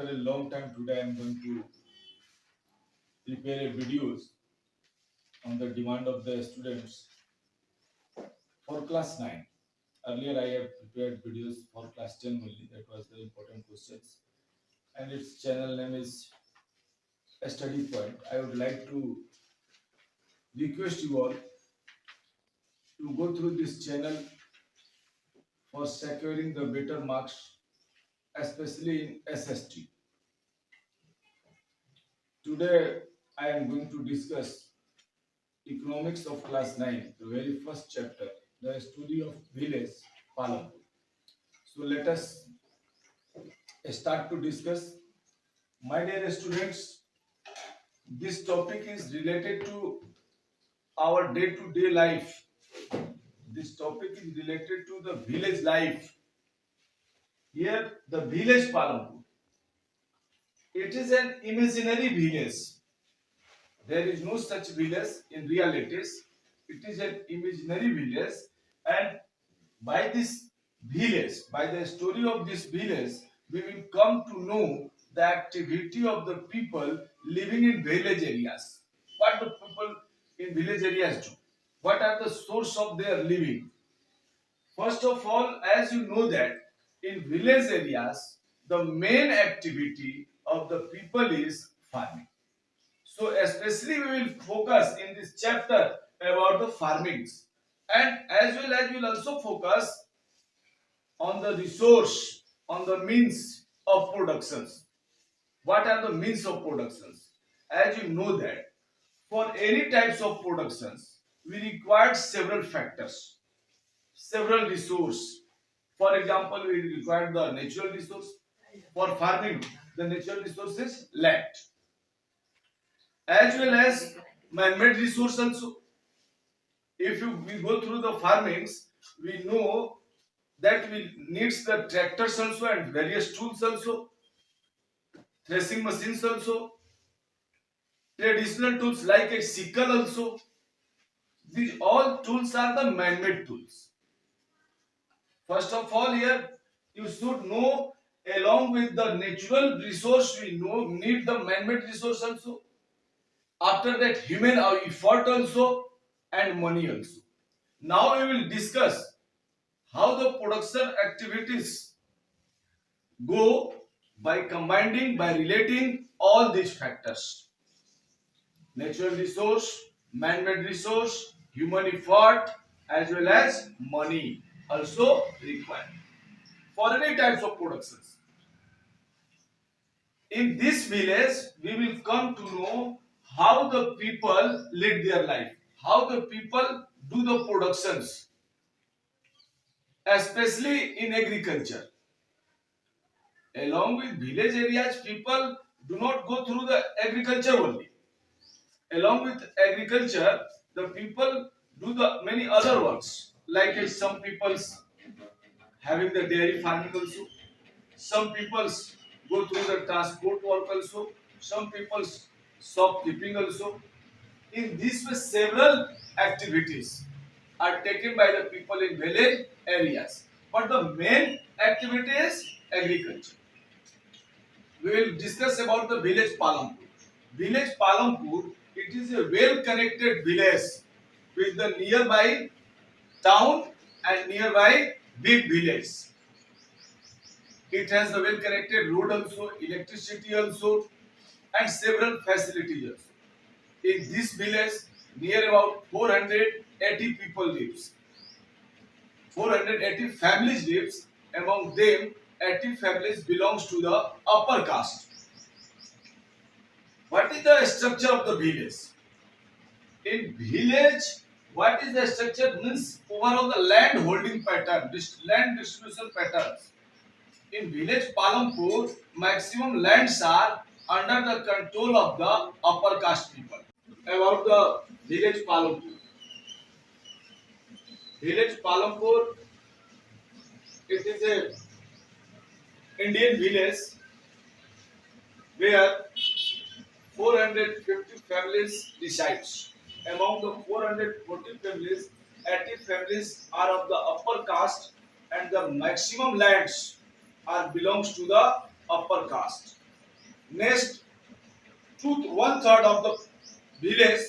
after a long time today I am going to prepare a videos on the demand of the students for class 9. Earlier I have prepared videos for class 10 only. That was the important questions. And its channel name is a study point. I would like to request you all to go through this channel for securing the better marks, especially in SST. Today I am going to discuss economics of class 9, the very first chapter, the study of village Palampur. So let us start to discuss. My dear students, this topic is related to our day-to-day life. This topic is related to the village life. Here, the village Palampur. It is an imaginary village. There is no such village in realities. It is an imaginary village, and by this village, by the story of this village, we will come to know the activity of the people living in village areas. What the people in village areas do? What are the source of their living? First of all, as you know that in village areas, the main activity of the people is farming. So especially we will focus in this chapter about the farmings, and as well as we will also focus on the resource, on the means of productions. What are the means of productions? As you know that for any types of productions, we require several factors, several resources. For example, we require the natural resource. For farming, the natural resource is land, as well as man-made resource also. If we go through the farmings, we know that we needs the tractors also and various tools also, threshing machines also, traditional tools like a sickle also. These all tools are the man-made tools. First of all, here you should know, along with the natural resource, we know need the man-made resource also. After that, human effort also and money also. Now we will discuss how the production activities go by combining, by relating all these factors: natural resource, man-made resource, human effort, as well as money also required for any types of productions. In this village, we will come to know how the people lead their life, how the people do the productions, especially in agriculture. Along with village areas, people do not go through the agriculture only. Along with agriculture, the people do the many other works, like some people's having the dairy farming also. Some people's go through the transport work also. Some people's shopkeeping also. In this way, several activities are taken by the people in village areas. But the main activity is agriculture. We will discuss about the village Palampur. Village Palampur, it is a well-connected village with the nearby town and nearby big village. It has the well-connected road also, electricity also, and several facilities also. In this village, near about 480 people lives. 480 families lives. Among them, 80 families belongs to the upper caste. What is the structure of the village? In village, what is the structure? Means overall the land holding pattern, land distribution patterns. In village Palampur, maximum lands are under the control of the upper caste people. About the village Palampur. Village Palampur, it is a Indian village where 450 families resides. Among the 440 families, 80 families are of the upper caste, and the maximum lands are belongs to the upper caste. Next, one third of the village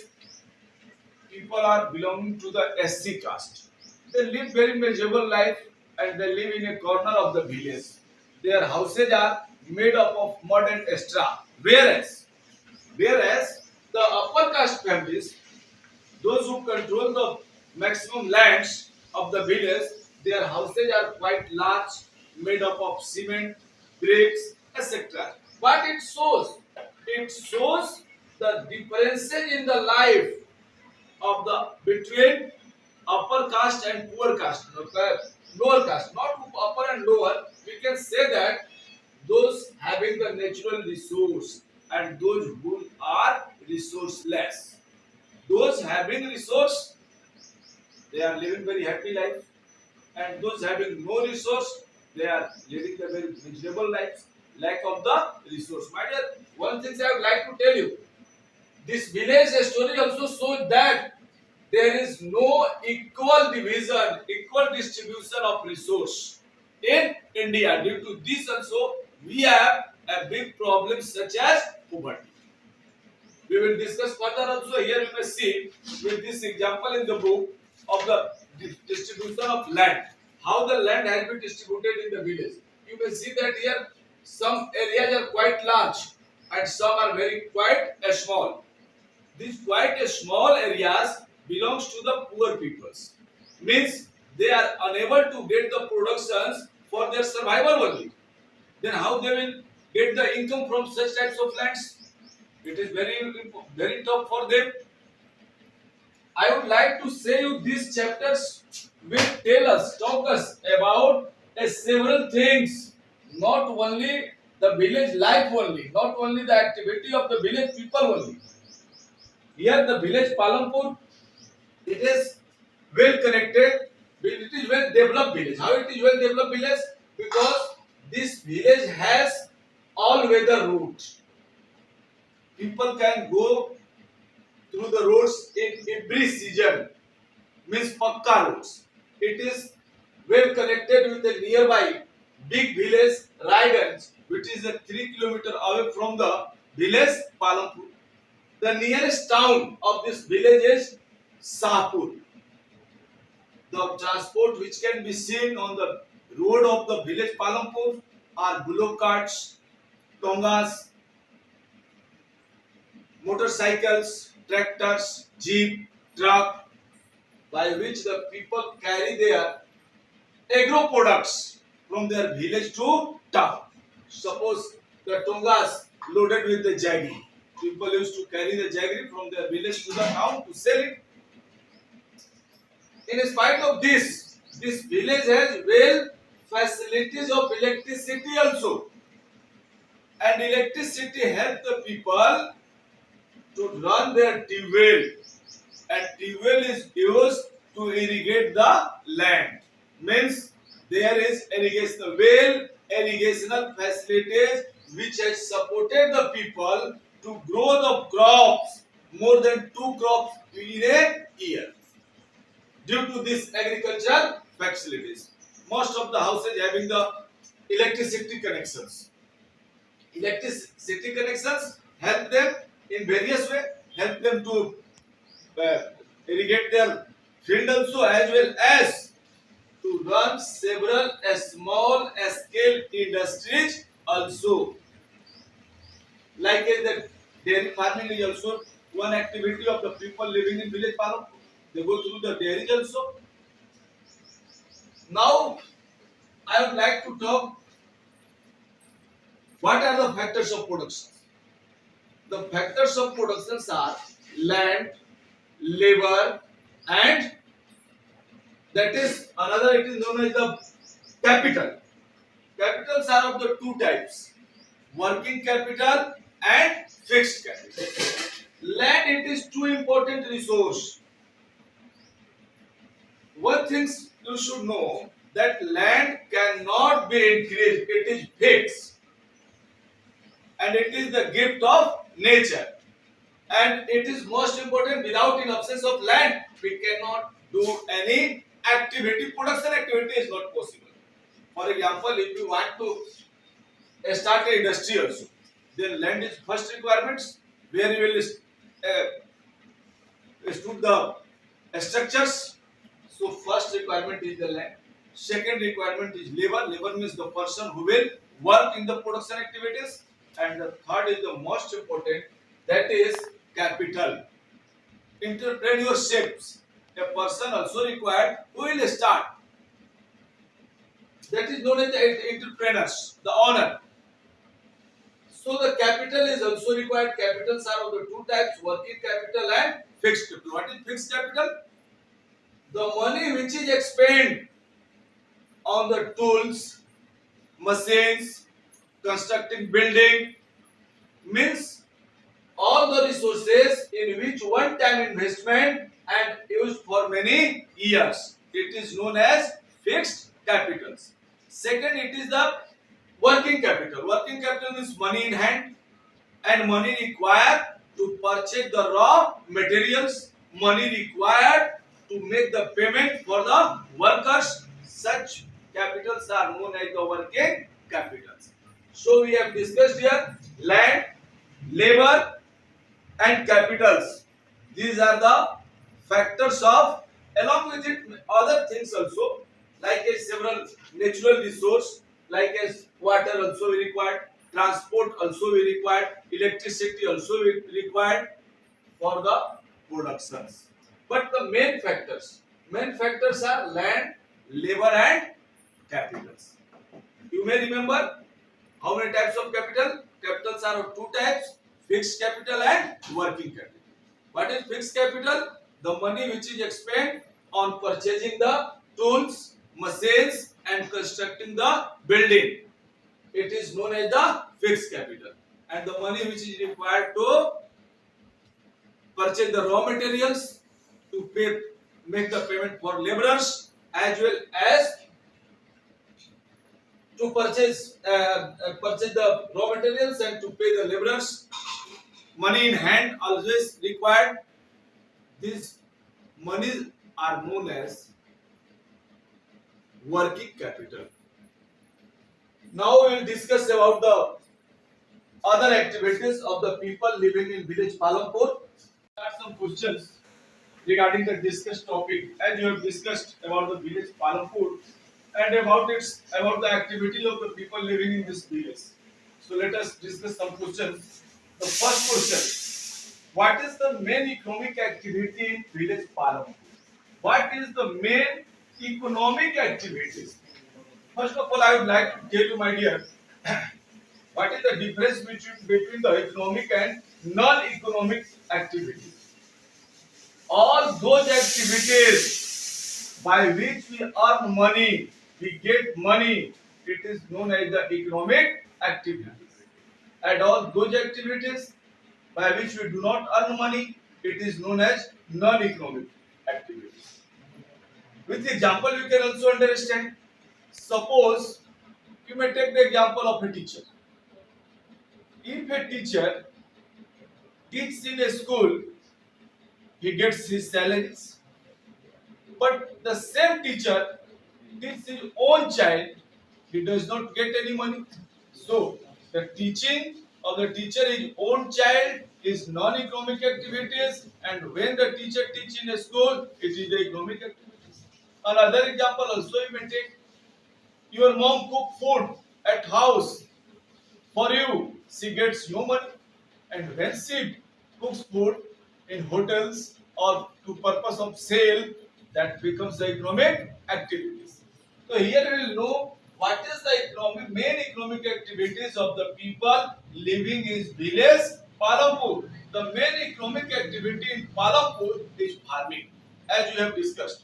people are belonging to the SC caste. They live very miserable life and they live in a corner of the village. Their houses are made up of mud and straw. Whereas the upper caste families, those who control the maximum lands of the village, their houses are quite large, made up of cement, bricks, etc. But it shows the differences in the life of the between upper caste and poor caste, lower caste, not upper and lower. We can say that those having the natural resource and those who are resourceless. Those having resource, they are living very happy life, and those having no resource, they are living the very miserable lives. Lack of the resource. My dear, one thing I would like to tell you: this village story also shows that there is no equal division, equal distribution of resource in India. Due to this also, we have a big problem such as poverty. We will discuss further also. Here you may see with this example in the book of the distribution of land, how the land has been distributed in the village. You may see that here some areas are quite large and some are very quite small. These quite small areas belongs to the poor peoples. Means they are unable to get the productions for their survival only. Then how they will get the income from such types of lands? It is very tough for them. I would like to say you these chapters will talk us about several things, not only the village life only, not only the activity of the village people only. Here the village Palampur, it is well connected, it is well developed village. How it is well developed village? Because this village has all weather route. People can go through the roads in every season, means pakka roads. It is well connected with the nearby big village Raiganj, which is a 3 kilometers away from the village Palampur. The nearest town of this village is Sahpur. The transport which can be seen on the road of the village Palampur are bullock carts, tongas, motorcycles, tractors, jeep, truck, by which the people carry their agro products from their village to town. Suppose the tongas loaded with the jaggery. People used to carry the jaggery from their village to the town to sell it. In spite of this, this village has well facilities of electricity also. And electricity help the people to run their tube well, and tube well is used to irrigate the land. Means there is irrigation well, irrigational facilities which has supported the people to grow the crops, more than 2 crops in a year. Due to this agricultural facilities, most of the houses having the electricity connections. Electricity connections help them in various ways, help them to irrigate their field also, as well as to run several small scale industries also. Like the dairy farming is also one activity of the people living in village Palampur. They go through the dairy also. Now, I would like to talk what are the factors of production. The factors of production are land, labor, and that is another, it is known as the capital. Capitals are of the two types: working capital and fixed capital. Land, it is too important resource. One thing you should know, that land cannot be increased, it is fixed, and it is the gift of nature, and it is most important. Without, in absence of land, we cannot do any activity. Production activity is not possible. For example, if you want to start an industry also, Then land is first requirements where you will stood the structures. So first requirement is the land. Second requirement is labor. Labor means the person who will work in the production activities. And the third is the most important, that is capital. Entrepreneurships. A person also required who will start. That is known as the entrepreneurs, the owner. So the capital is also required. Capitals are of the two types: working capital and fixed capital. What is fixed capital? The money which is expended on the tools, machines, constructing building, means all the resources in which one time investment and used for many years. It is known as fixed capitals. Second, it is the working capital. Working capital means money in hand and money required to purchase the raw materials, money required to make the payment for the workers. Such capitals are known as the working capitals. So we have discussed here land, labor and capitals. These are the factors of, along with it other things also, like a several natural resource, like as water also we required, transport also we required, electricity also we required for the productions. But the main factors are land, labor and capitals. You may remember how many types of capital? Capitals are of two types: fixed capital and working capital. What is fixed capital? The money which is expended on purchasing the tools, machines and constructing the building. It is known as the fixed capital. And the money which is required to purchase the raw materials, to make the payment for laborers, as well as to purchase the raw materials and to pay the laborers. Money in hand always required. These monies are known as working capital. Now we will discuss about the other activities of the people living in village Palampur. There are some questions regarding the discussed topic, as you have discussed about the village Palampur and about the activities of the people living in this village. So let us discuss some questions. The first question: what is the main economic activity in village Palampur? What is the main economic activities? First of all, I would like to tell you, my dear, what is the difference between the economic and non-economic activities? All those activities by which we earn money, we get money, it is known as the economic activities. And all those activities by which we do not earn money, it is known as non-economic activities. With example, you can also understand. Suppose you may take the example of a teacher. If a teacher teaches in a school, he gets his salaries. But the same teacher teaches his own child, he does not get any money. So the teaching of the teacher his own child is non-economic activities, and when the teacher teaches in a school, it is the economic activities. Another example also you may take. Your mom cook food at house for you. She gets your money, and when she cooks food in hotels or to purpose of sale, that becomes the economic activities. So here we will know what is the main economic activities of the people living in village Palampur. The main economic activity in Palampur is farming, as you have discussed.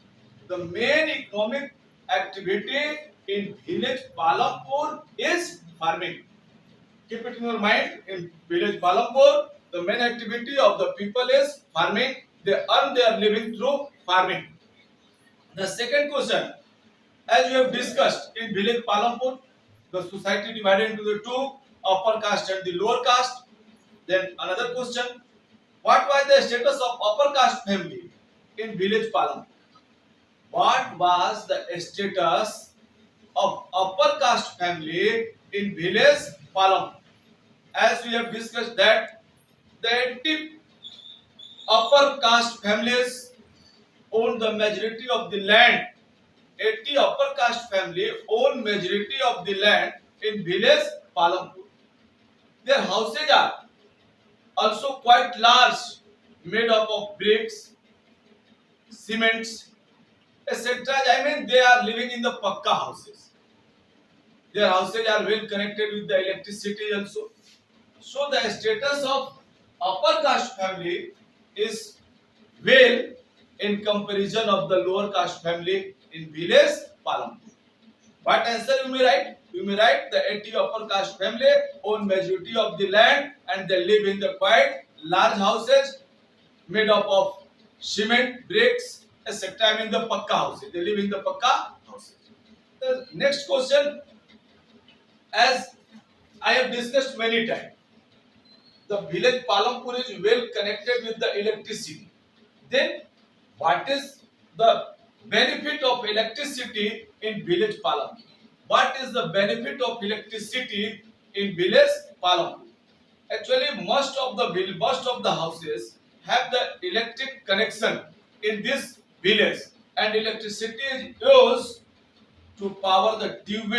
The main economic activity in village Palampur is farming. Keep it in your mind. In village Palampur, the main activity of the people is farming. They earn their living through farming. The second question, as we have discussed, in village Palampur, the society divided into the two, upper caste and the lower caste. Then another question, what was the status of upper caste family in village Palampur? What was the status of upper caste family in village Palampur? as we have discussed that the 80 upper caste families own the majority of the land. 80 upper caste family own majority of the land in village Palampur. Their houses are also quite large, made up of bricks, cements, etc. I mean, they are living in the pakka houses. Their houses are well connected with the electricity also. So the status of upper caste family is well in comparison of the lower caste family in village Palampur. What answer you may write? You may write the 80 upper caste family own majority of the land and they live in the quite large houses made up of cement, bricks, etc. I mean the pakka houses. They live in the pakka houses. The next question, as I have discussed many times, the village Palampur is well connected with the electricity. Then what is the benefit of electricity in village Palampur? What is the benefit of electricity in village Palampur? Actually, most of the houses have the electric connection in this village, and electricity is used to power the tube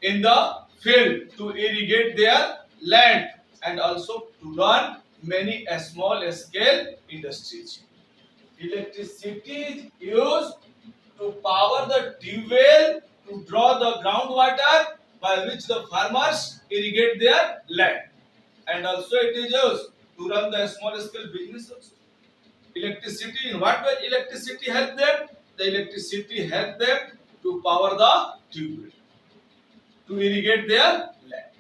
in the field to irrigate their land and also to run many small scale industries. Electricity is used to power the tube well to draw the groundwater by which the farmers irrigate their land, and also it is used to run the small scale business also. Electricity, in what way electricity help them? The electricity help them to power the tube well, to irrigate their land.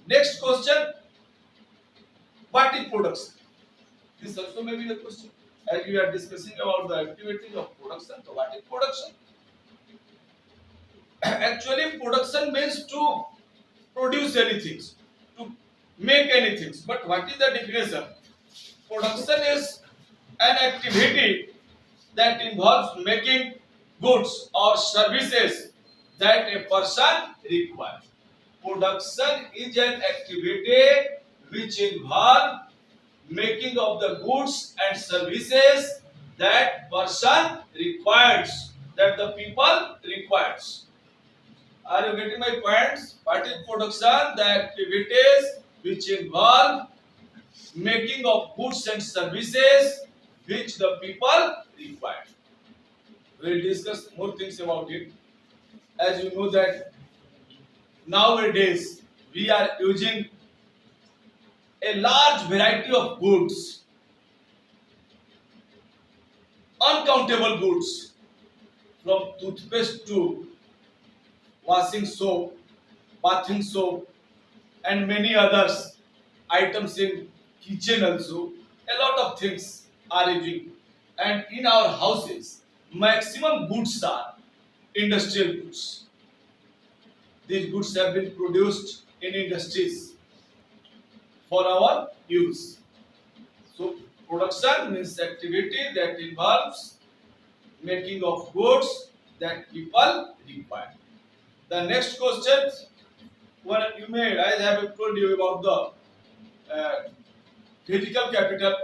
Next question, what is production? This also may be the question. As we are discussing about the activities of production, so what is production? Actually, production means to produce anything, to make anything. But what is the definition? Production is an activity that involves making goods or services that a person requires. Production is an activity which involves making of the goods and services that person requires, that the people requires. Are you getting my points? What is production? The activities which involve making of goods and services which the people require. We will discuss more things about it. As you know that nowadays we are using a large variety of goods, uncountable goods, from toothpaste to washing soap, bathing soap, and many others items in kitchen also. A lot of things are using, and in our houses, maximum goods are industrial goods. These goods have been produced in industries for our use. So production means activity that involves making of goods that people require. The next question, what you made, I have told you about the physical capital.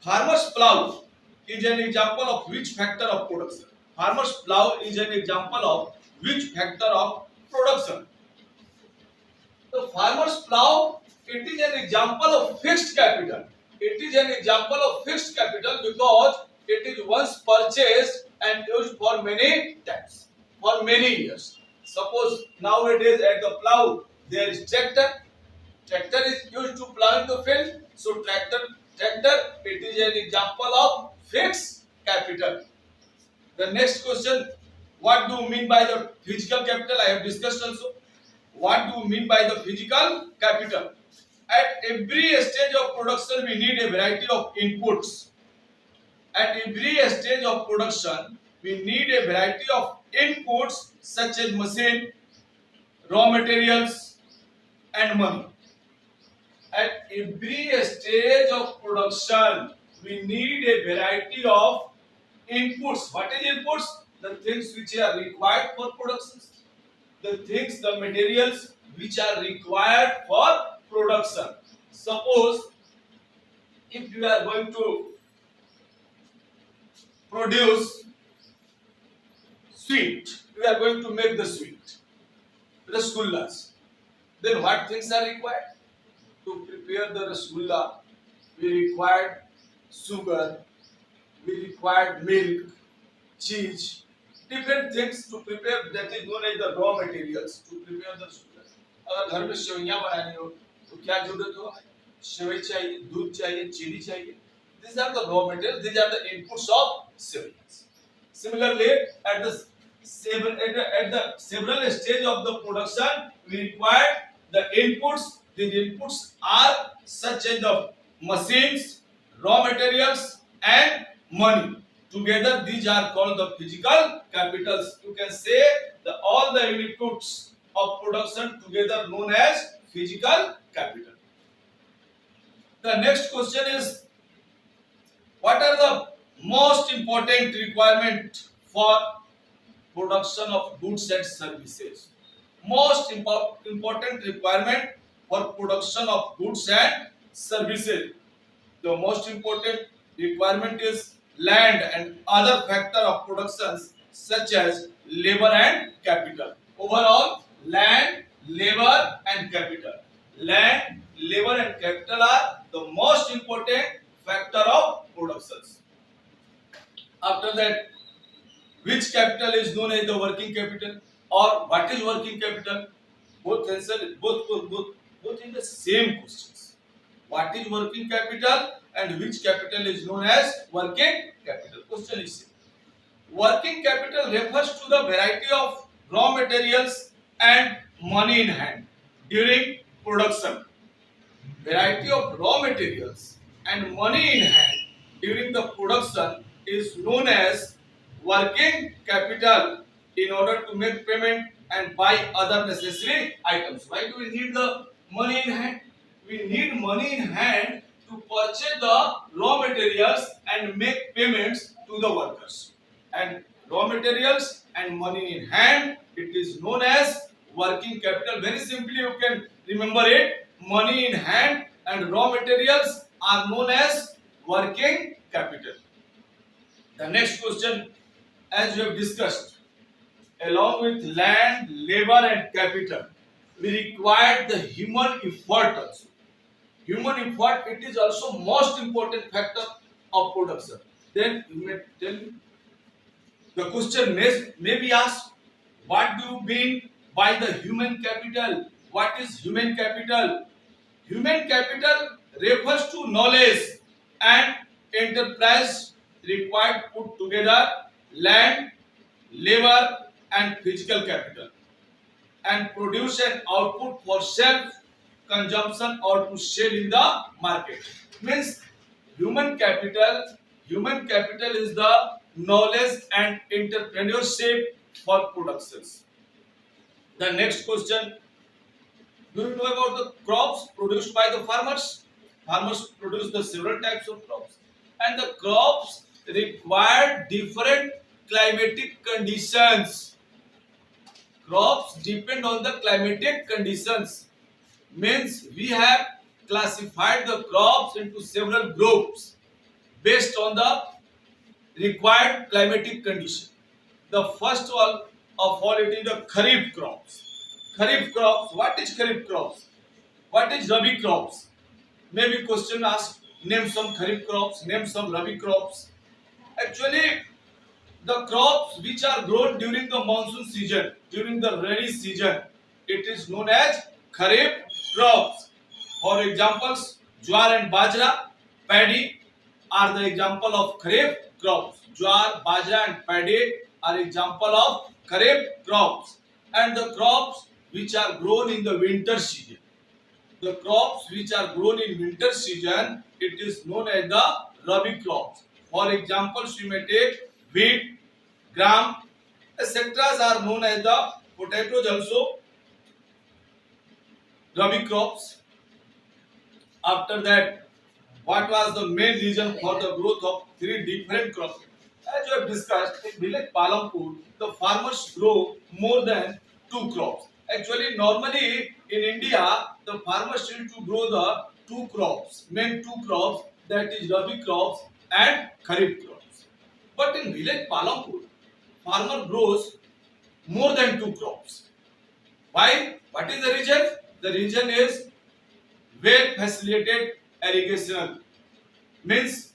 Farmer's plow is an example of which factor of production? Farmer's plow is an example of which factor of production? The farmer's plow, it is an example of fixed capital. It is an example of fixed capital because it is once purchased and used for many times, for many years. Suppose nowadays at the plow there is tractor. Tractor is used to plow in the field. So tractor, it is an example of fixed capital. The next question, what do you mean by the physical capital? I have discussed also. What do you mean by the physical capital? At every stage of production, we need a variety of inputs. At every stage of production, we need a variety of inputs such as machine, raw materials, and money. At every stage of production, we need a variety of inputs. What is inputs? The things which are required for production. the things, the materials which are required for production. Suppose if you are going to produce sweet, we are going to make the sweet, rasgullas. Then what things are required? To prepare the rasgulla, we required sugar, we required milk, cheese, different things to prepare, that is known as the raw materials to prepare the sugar. अगर घर में सेवइयां बनानी हो तो क्या जरूरत हो? सेवई चाहिए, दूध चाहिए, चीनी चाहिए. These are the raw materials. These are the inputs of seveils. Similarly, at the several stage of the production, we require the inputs. These inputs are such as the machines, raw materials, and money. Together, these are called the physical capitals. You can say all the inputs of production together known as physical capital. The next question is, what are the most important requirement for production of goods and services? Most important requirement for production of goods and services. The most important requirement is land and other factor of productions such as labor and capital. Overall, land, labor and capital. Land, labor and capital are the most important factor of productions. After that, which capital is known as the working capital, or what is working capital? Both answer, both in the same questions. What is working capital and which capital is known as working capital? Question is same. Working capital refers to the variety of raw materials and money in hand during production. Variety of raw materials and money in hand during the production is known as working capital in order to make payment and buy other necessary items. Why do we need the money in hand? We need money in hand to purchase the raw materials and make payments to the workers. And raw materials and money in hand, it is known as working capital. Very simply you can remember it. Money in hand and raw materials are known as working capital. The next question, as we have discussed, along with land, labor and capital, we require the human effort also. Human effort, it is also most important factor of production. Then you may tell me, the question may be asked, what do you mean by the human capital? What is human capital? Human capital refers to knowledge and enterprise required put together land, labor and physical capital and produce an output for self consumption or to sell in the market. Means human capital is the knowledge and entrepreneurship for productions. The next question, do you know about the crops produced by the farmers? Farmers produce the several types of crops, and the crops require different climatic conditions. Crops depend on the climatic conditions. Means we have classified the crops into several groups based on the required climatic condition. The first one of all, it is the kharif crops. Kharif crops. What is kharif crops? What is rabi crops? Maybe question asked, name some kharif crops, name some rabi crops. Actually, the crops which are grown during the monsoon season, during the rainy season, it is known as kharif crops. For examples, jowar and bajra, paddy are the example of kharif crops. Jowar, bajra and paddy are example of kharif crops. And the crops which are grown in the winter season. The crops which are grown in winter season, it is known as the rabi crops. For examples, you may take wheat, gram, etc. are known as the potatoes also rabi crops. After that, what was the main reason for the growth of three different crops? As we have discussed, in village Palampur, the farmers grow more than two crops. Actually, normally in India, the farmers need to grow the two crops, main two crops, that is Rabi crops and Kharif crops. But in village Palampur, farmer grows more than two crops. Why? What is the reason? The reason is well facilitated irrigation, means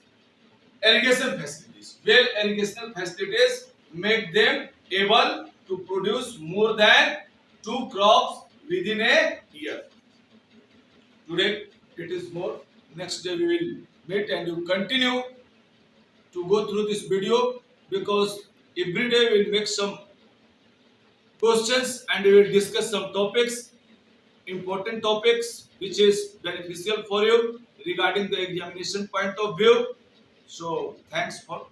irrigation facilities. Well irrigation facilities make them able to produce more than two crops within a year. Today it is more. Next day we will meet and you continue to go through this video, because every day we will make some questions and we will discuss some topics, important topics which is beneficial for you regarding the examination point of view. So thanks for